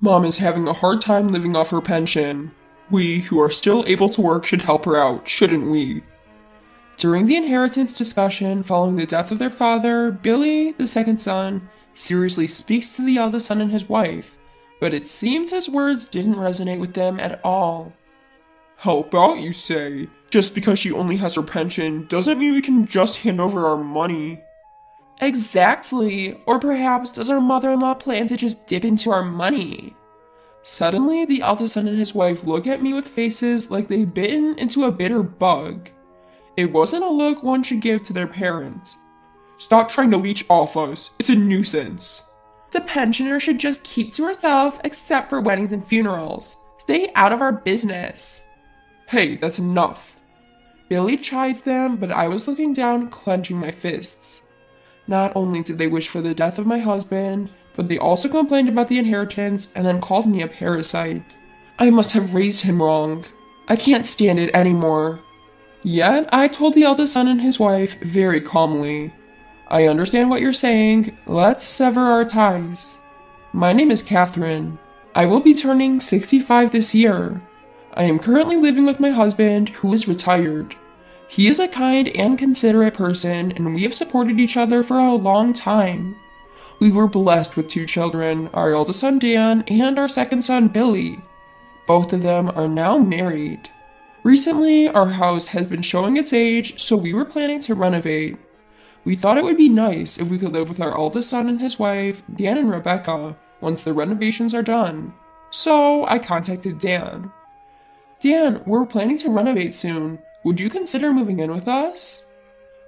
Mom is having a hard time living off her pension. We, who are still able to work, should help her out, shouldn't we? During the inheritance discussion following the death of their father, Billy, the second son, seriously speaks to the eldest son and his wife, but it seems his words didn't resonate with them at all. Help out, you say? Just because she only has her pension doesn't mean we can just hand over our money. Exactly, or perhaps does our mother-in-law plan to just dip into our money? Suddenly, the eldest son and his wife look at me with faces like they've bitten into a bitter bug. It wasn't a look one should give to their parents. Stop trying to leech off us, it's a nuisance. The pensioner should just keep to herself except for weddings and funerals. Stay out of our business. Hey, that's enough. Billy chides them, but I was looking down, clenching my fists. Not only did they wish for the death of my husband, but they also complained about the inheritance and then called me a parasite. I must have raised him wrong. I can't stand it anymore. Yet, I told the eldest son and his wife very calmly, I understand what you're saying, let's sever our ties. My name is Catherine. I will be turning 65 this year. I am currently living with my husband, who is retired. He is a kind and considerate person, and we have supported each other for a long time. We were blessed with 2 children, our eldest son Dan and our second son Billy. Both of them are now married. Recently, our house has been showing its age, so we were planning to renovate. We thought it would be nice if we could live with our eldest son and his wife, Dan and Rebecca, once the renovations are done. So I contacted Dan. Dan, we're planning to renovate soon. Would you consider moving in with us?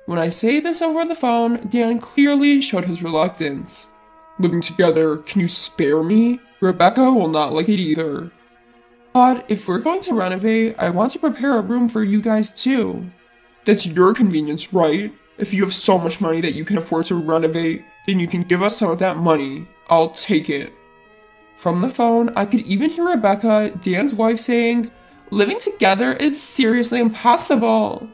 When I say this over the phone, Dan clearly showed his reluctance. Living together, can you spare me? Rebecca will not like it either. But if we're going to renovate, I want to prepare a room for you guys too. That's your convenience, right? If you have so much money that you can afford to renovate, then you can give us some of that money. I'll take it. From the phone, I could even hear Rebecca, Dan's wife, saying, living together is seriously impossible.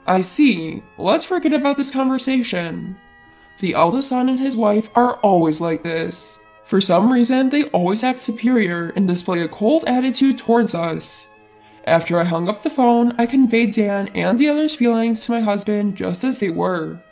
I see. Let's forget about this conversation. The eldest son and his wife are always like this. For some reason, they always act superior and display a cold attitude towards us. After I hung up the phone, I conveyed Dan and the others' feelings to my husband just as they were.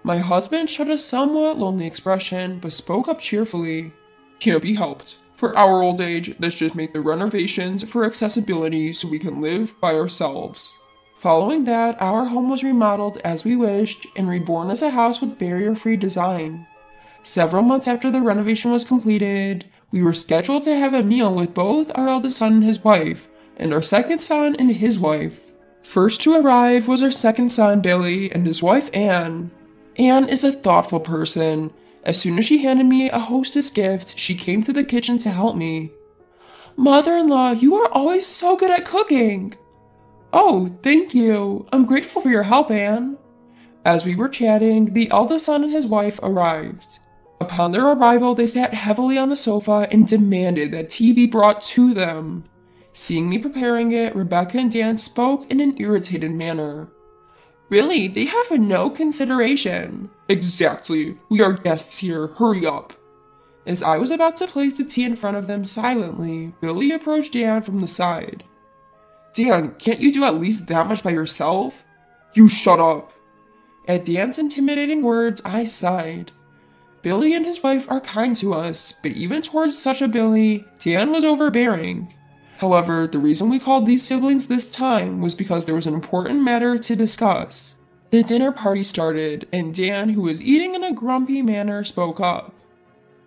My husband showed a somewhat lonely expression, but spoke up cheerfully. Can't be helped. For our old age, let's just make the renovations for accessibility so we can live by ourselves. Following that, our home was remodeled as we wished and reborn as a house with barrier-free design. Several months after the renovation was completed, we were scheduled to have a meal with both our eldest son and his wife, and our second son and his wife. First to arrive was our second son, Billy, and his wife, Anne. Anne is a thoughtful person. As soon as she handed me a hostess gift, she came to the kitchen to help me. Mother-in-law, you are always so good at cooking. Oh, thank you. I'm grateful for your help, Anne. As we were chatting, the eldest son and his wife arrived. Upon their arrival, they sat heavily on the sofa and demanded that tea be brought to them. Seeing me preparing it, Rebecca and Dan spoke in an irritated manner. Really, they have no consideration. Exactly. We are guests here. Hurry up. As I was about to place the tea in front of them silently, Billy approached Dan from the side. Dan, can't you do at least that much by yourself? You shut up. At Dan's intimidating words, I sighed. Billy and his wife are kind to us, but even towards such a Billy, Dan was overbearing. However, the reason we called these siblings this time was because there was an important matter to discuss. The dinner party started, and Dan, who was eating in a grumpy manner, spoke up.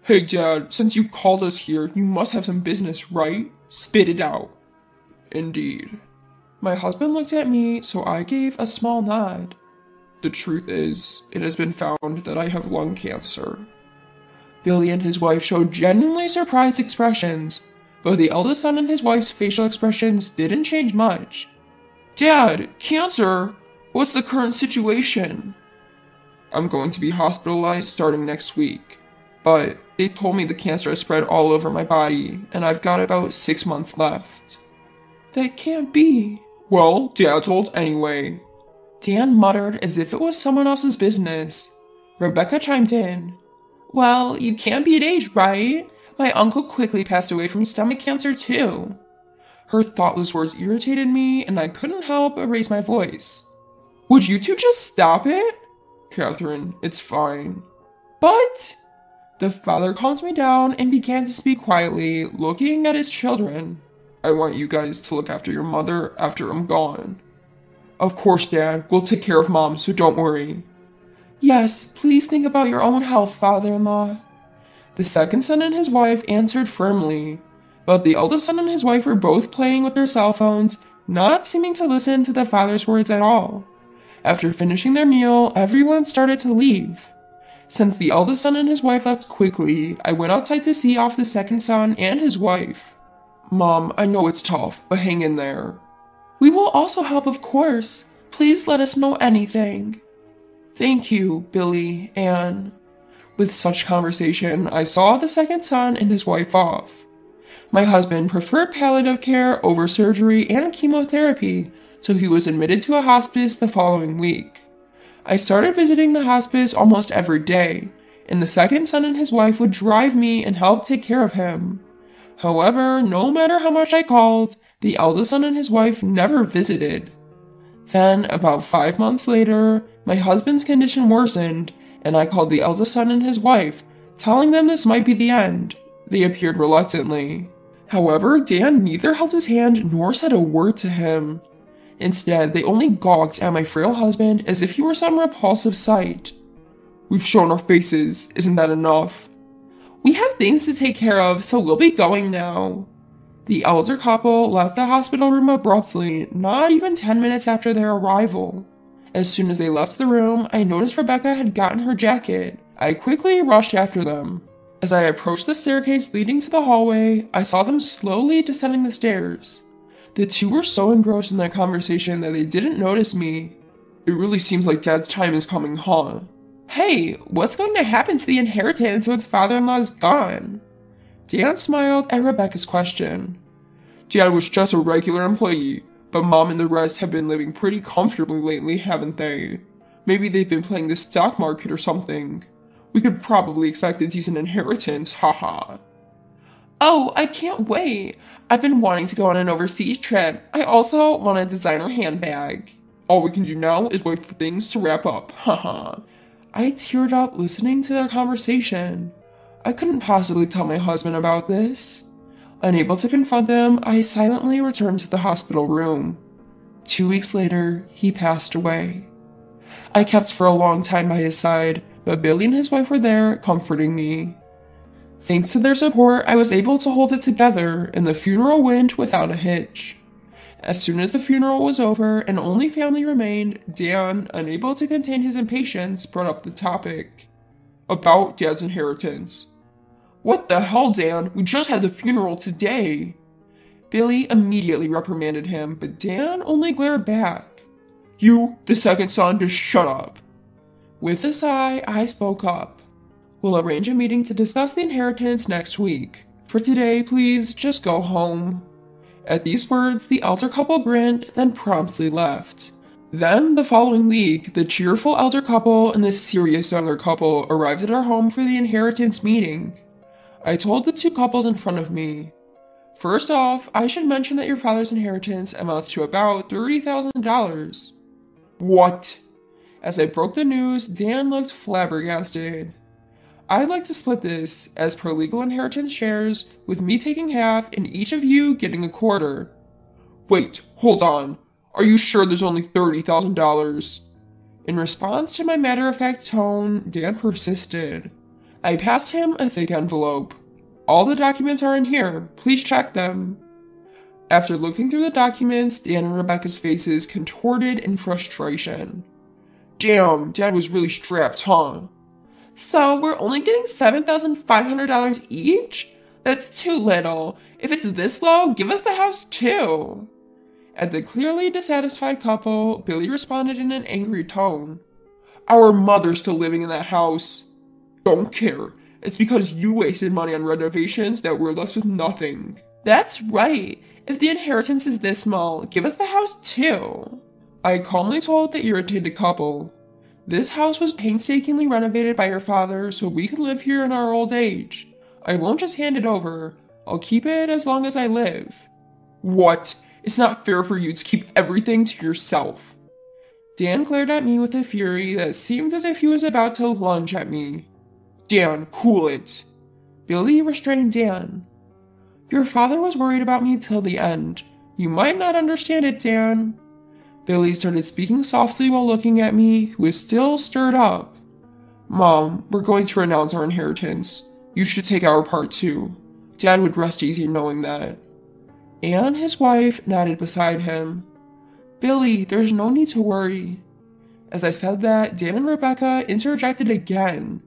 Hey Dad, since you called us here, you must have some business, right? Spit it out. Indeed. My husband looked at me, so I gave a small nod. The truth is, it has been found that I have lung cancer. Billy and his wife showed genuinely surprised expressions, but the eldest son and his wife's facial expressions didn't change much. Dad, cancer? What's the current situation? I'm going to be hospitalized starting next week, but they told me the cancer has spread all over my body, and I've got about 6 months left. That can't be. Well, Dad told anyway. Dan muttered as if it was someone else's business. Rebecca chimed in. Well, you can't beat age, right? My uncle quickly passed away from stomach cancer too. Her thoughtless words irritated me, and I couldn't help but raise my voice. Would you two just stop it? Catherine, it's fine. But... The father calms me down and began to speak quietly, looking at his children. I want you guys to look after your mother after I'm gone. Of course, Dad. We'll take care of Mom, so don't worry. Yes, please think about your own health, father-in-law. The second son and his wife answered firmly, but the eldest son and his wife were both playing with their cell phones, not seeming to listen to the father's words at all. After finishing their meal, everyone started to leave. Since the eldest son and his wife left quickly, I went outside to see off the second son and his wife. Mom, I know it's tough, but hang in there. We will also help, of course. Please let us know anything. Thank you, Billy, Anne. With such conversation, I saw the second son and his wife off. My husband preferred palliative care over surgery and chemotherapy, so he was admitted to a hospice the following week. I started visiting the hospice almost every day, and the second son and his wife would drive me and help take care of him. However, no matter how much I called, the eldest son and his wife never visited. Then, about 5 months later, my husband's condition worsened, and I called the eldest son and his wife, telling them this might be the end. They appeared reluctantly. However, Dan neither held his hand nor said a word to him. Instead, they only gawked at my frail husband as if he were some repulsive sight. We've shown our faces, isn't that enough? We have things to take care of, so we'll be going now. The elder couple left the hospital room abruptly, not even 10 minutes after their arrival. As soon as they left the room, I noticed Rebecca had gotten her jacket. I quickly rushed after them. As I approached the staircase leading to the hallway, I saw them slowly descending the stairs. The two were so engrossed in their conversation that they didn't notice me. It really seems like Dad's time is coming, huh? Hey, what's going to happen to the inheritance once father-in-law is gone? Dan smiled at Rebecca's question. Dad was just a regular employee, but Mom and the rest have been living pretty comfortably lately, haven't they? Maybe they've been playing the stock market or something. We could probably expect a decent inheritance, haha. Oh, I can't wait. I've been wanting to go on an overseas trip. I also want a designer handbag. All we can do now is wait for things to wrap up, haha. I teared up listening to their conversation. I couldn't possibly tell my husband about this. Unable to confront them, I silently returned to the hospital room. 2 weeks later, he passed away. I kept for a long time by his side, but Billy and his wife were there, comforting me. Thanks to their support, I was able to hold it together, and the funeral went without a hitch. As soon as the funeral was over and only family remained, Dan, unable to contain his impatience, brought up the topic. About Dad's inheritance. What the hell, Dan? We just had the funeral today. Billy immediately reprimanded him, but Dan only glared back. You, the second son, just shut up. With a sigh, I spoke up. We'll arrange a meeting to discuss the inheritance next week. For today, please, just go home. At these words, the elder couple grinned, then promptly left. Then, the following week, the cheerful elder couple and the serious younger couple arrived at our home for the inheritance meeting. I told the two couples in front of me. First off, I should mention that your father's inheritance amounts to about $30,000. What? As I broke the news, Dan looked flabbergasted. I'd like to split this, as per legal inheritance shares, with me taking half and each of you getting a quarter. Wait, hold on. Are you sure there's only $30,000? In response to my matter-of-fact tone, Dan persisted. I passed him a thick envelope. All the documents are in here. Please check them. After looking through the documents, Dan and Rebecca's faces contorted in frustration. Damn, Dad was really strapped, huh? So we're only getting $7,500 each? That's too little. If it's this low, give us the house too. At the clearly dissatisfied couple, Billy responded in an angry tone. Our mother's still living in that house. Don't care. It's because you wasted money on renovations that we're left with nothing. That's right. If the inheritance is this small, give us the house too. I calmly told the irritated couple. This house was painstakingly renovated by your father so we could live here in our old age. I won't just hand it over. I'll keep it as long as I live. What? It's not fair for you to keep everything to yourself. Dan glared at me with a fury that seemed as if he was about to lunge at me. Dan, cool it. Billy restrained Dan. Your father was worried about me till the end. You might not understand it, Dan. Billy started speaking softly while looking at me, who was still stirred up. Mom, we're going to renounce our inheritance. You should take our part too. Dad would rest easy knowing that. Anne, his wife, nodded beside him. Billy, there's no need to worry. As I said that, Dan and Rebecca interjected again.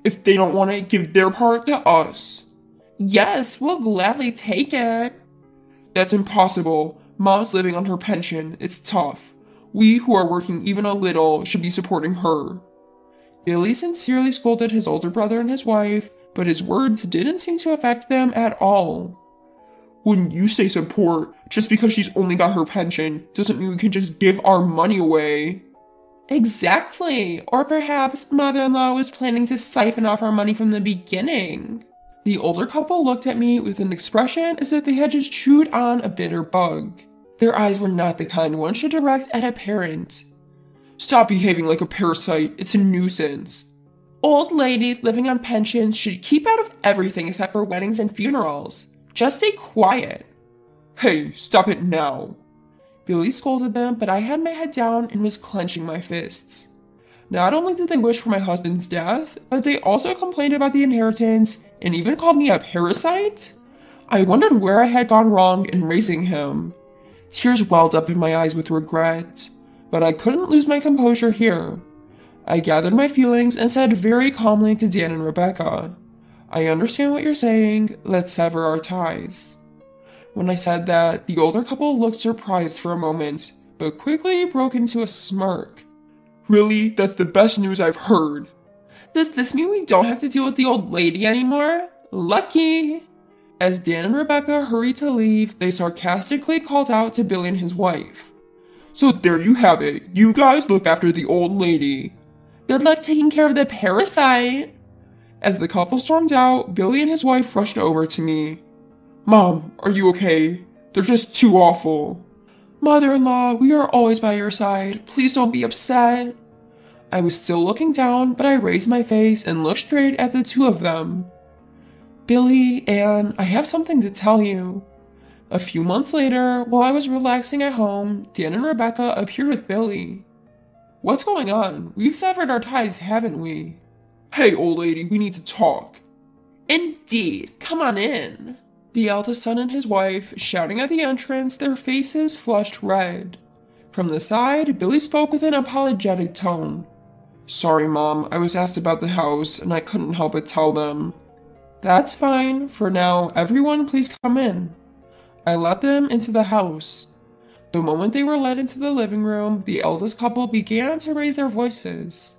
If they don't want to give their part to us. Yes, we'll gladly take it. That's impossible. Mom's living on her pension. It's tough. We who are working even a little should be supporting her. Billy sincerely scolded his older brother and his wife, but his words didn't seem to affect them at all. When you say support, just because she's only got her pension, doesn't mean we can just give our money away. Exactly. Or perhaps mother-in-law was planning to siphon off our money from the beginning. The older couple looked at me with an expression as if they had just chewed on a bitter bug. Their eyes were not the kind one should direct at a parent. Stop behaving like a parasite. It's a nuisance. Old ladies living on pensions should keep out of everything except for weddings and funerals. Just stay quiet. Hey, stop it now. Billy scolded them, but I had my head down and was clenching my fists. Not only did they wish for my husband's death, but they also complained about the inheritance and even called me a parasite? I wondered where I had gone wrong in raising him. Tears welled up in my eyes with regret, but I couldn't lose my composure here. I gathered my feelings and said very calmly to Dan and Rebecca, I understand what you're saying, let's sever our ties. When I said that, the older couple looked surprised for a moment, but quickly broke into a smirk. Really? That's the best news I've heard. Does this mean we don't have to deal with the old lady anymore? Lucky! As Dan and Rebecca hurried to leave, they sarcastically called out to Billy and his wife. So there you have it. You guys look after the old lady. Good luck taking care of the parasite. As the couple stormed out, Billy and his wife rushed over to me. Mom, are you okay? They're just too awful. Mother-in-law, we are always by your side. Please don't be upset. I was still looking down, but I raised my face and looked straight at the two of them. Billy, Anne, I have something to tell you. A few months later, while I was relaxing at home, Dan and Rebecca appeared with Billy. What's going on? We've severed our ties, haven't we? Hey, old lady, we need to talk. Indeed, come on in. The eldest son and his wife, shouting at the entrance, their faces flushed red. From the side, Billy spoke with an apologetic tone. Sorry, Mom, I was asked about the house, and I couldn't help but tell them. That's fine. For now, everyone please come in. I let them into the house. The moment they were led into the living room, the eldest couple began to raise their voices.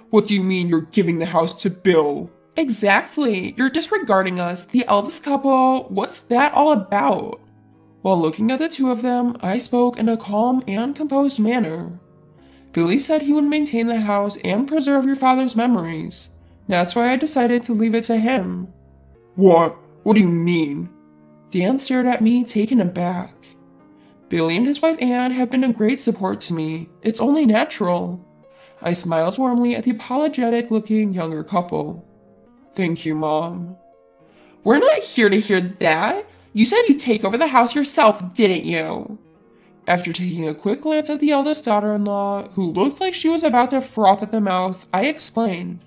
What do you mean you're giving the house to Bill? Exactly. You're disregarding us, the eldest couple. What's that all about? While looking at the two of them, I spoke in a calm and composed manner. Billy said he would maintain the house and preserve your father's memories. That's why I decided to leave it to him. What? What do you mean? Dan stared at me, taken aback. Billy and his wife Anne have been a great support to me. It's only natural. I smiled warmly at the apologetic-looking younger couple. Thank you, Mom. We're not here to hear that. You said you'd take over the house yourself, didn't you? After taking a quick glance at the eldest daughter-in-law, who looked like she was about to froth at the mouth, I explained.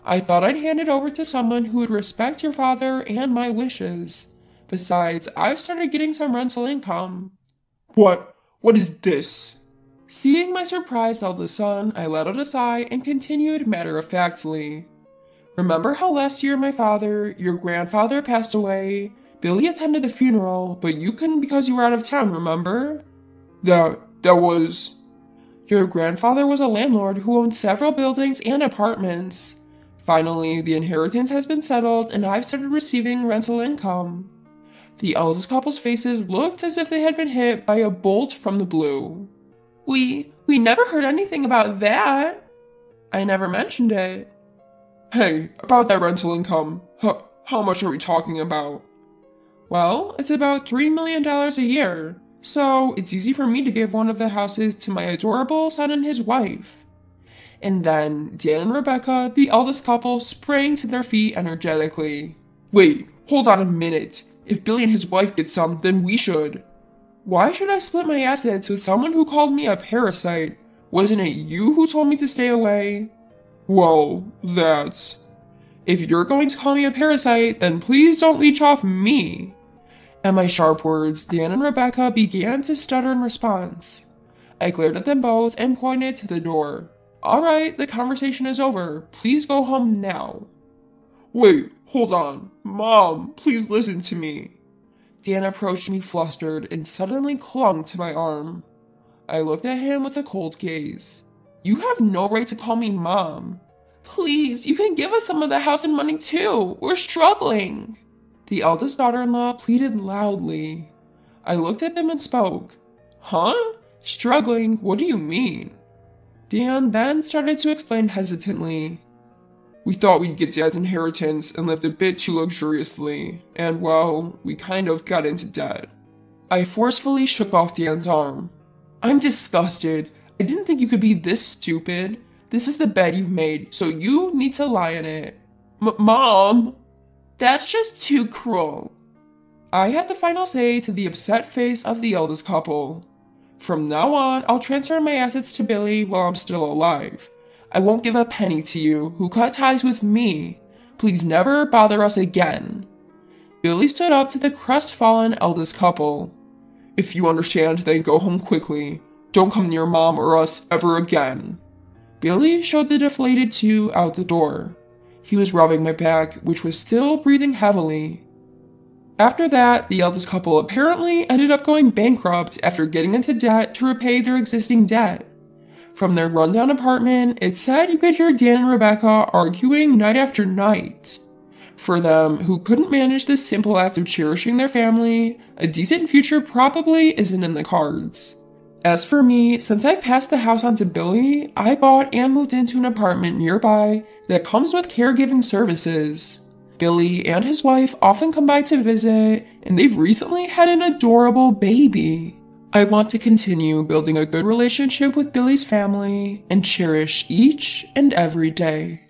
I thought I'd hand it over to someone who would respect your father and my wishes. Besides, I've started getting some rental income. What? What is this? Seeing my surprised eldest son, I let out a sigh and continued matter-of-factly. Remember how last year my father, your grandfather, passed away? Billy attended the funeral, but you couldn't because you were out of town, remember? That was... Your grandfather was a landlord who owned several buildings and apartments. Finally, the inheritance has been settled and I've started receiving rental income. The eldest couple's faces looked as if they had been hit by a bolt from the blue. We never heard anything about that. I never mentioned it. Hey, about that rental income. How much are we talking about? Well, it's about $3 million a year, so it's easy for me to give one of the houses to my adorable son and his wife. And then Dan and Rebecca, the eldest couple, sprang to their feet energetically. Wait, hold on a minute. If Billy and his wife get some, then we should. Why should I split my assets with someone who called me a parasite? Wasn't it you who told me to stay away? Well, that's... If you're going to call me a parasite, then please don't leech off me. At my sharp words, Dan and Rebecca began to stutter in response. I glared at them both and pointed to the door. Alright, the conversation is over. Please go home now. Wait, hold on. Mom, please listen to me. Dan approached me flustered and suddenly clung to my arm. I looked at him with a cold gaze. You have no right to call me Mom. Please, you can give us some of the house and money too. We're struggling. The eldest daughter-in-law pleaded loudly. I looked at them and spoke. Huh? Struggling? What do you mean? Dan then started to explain hesitantly. We thought we'd get Dad's inheritance and lived a bit too luxuriously, and well, we kind of got into debt. I forcefully shook off Dan's arm. I'm disgusted. I didn't think you could be this stupid. This is the bed you've made, so you need to lie in it. Mom! That's just too cruel. I had the final say to the upset face of the eldest couple. From now on, I'll transfer my assets to Billy while I'm still alive. I won't give a penny to you who cut ties with me. Please never bother us again. Billy stood up to the crestfallen eldest couple. If you understand, then go home quickly. Don't come near Mom or us ever again. Billy showed the deflated two out the door. He was rubbing my back, which was still breathing heavily. After that, the eldest couple apparently ended up going bankrupt after getting into debt to repay their existing debt. From their rundown apartment, it said you could hear Dan and Rebecca arguing night after night. For them, who couldn't manage this simple act of cherishing their family, a decent future probably isn't in the cards. As for me, since I passed the house on to Billy, I bought and moved into an apartment nearby that comes with caregiving services. Billy and his wife often come by to visit, and they've recently had an adorable baby. I want to continue building a good relationship with Billy's family and cherish each and every day.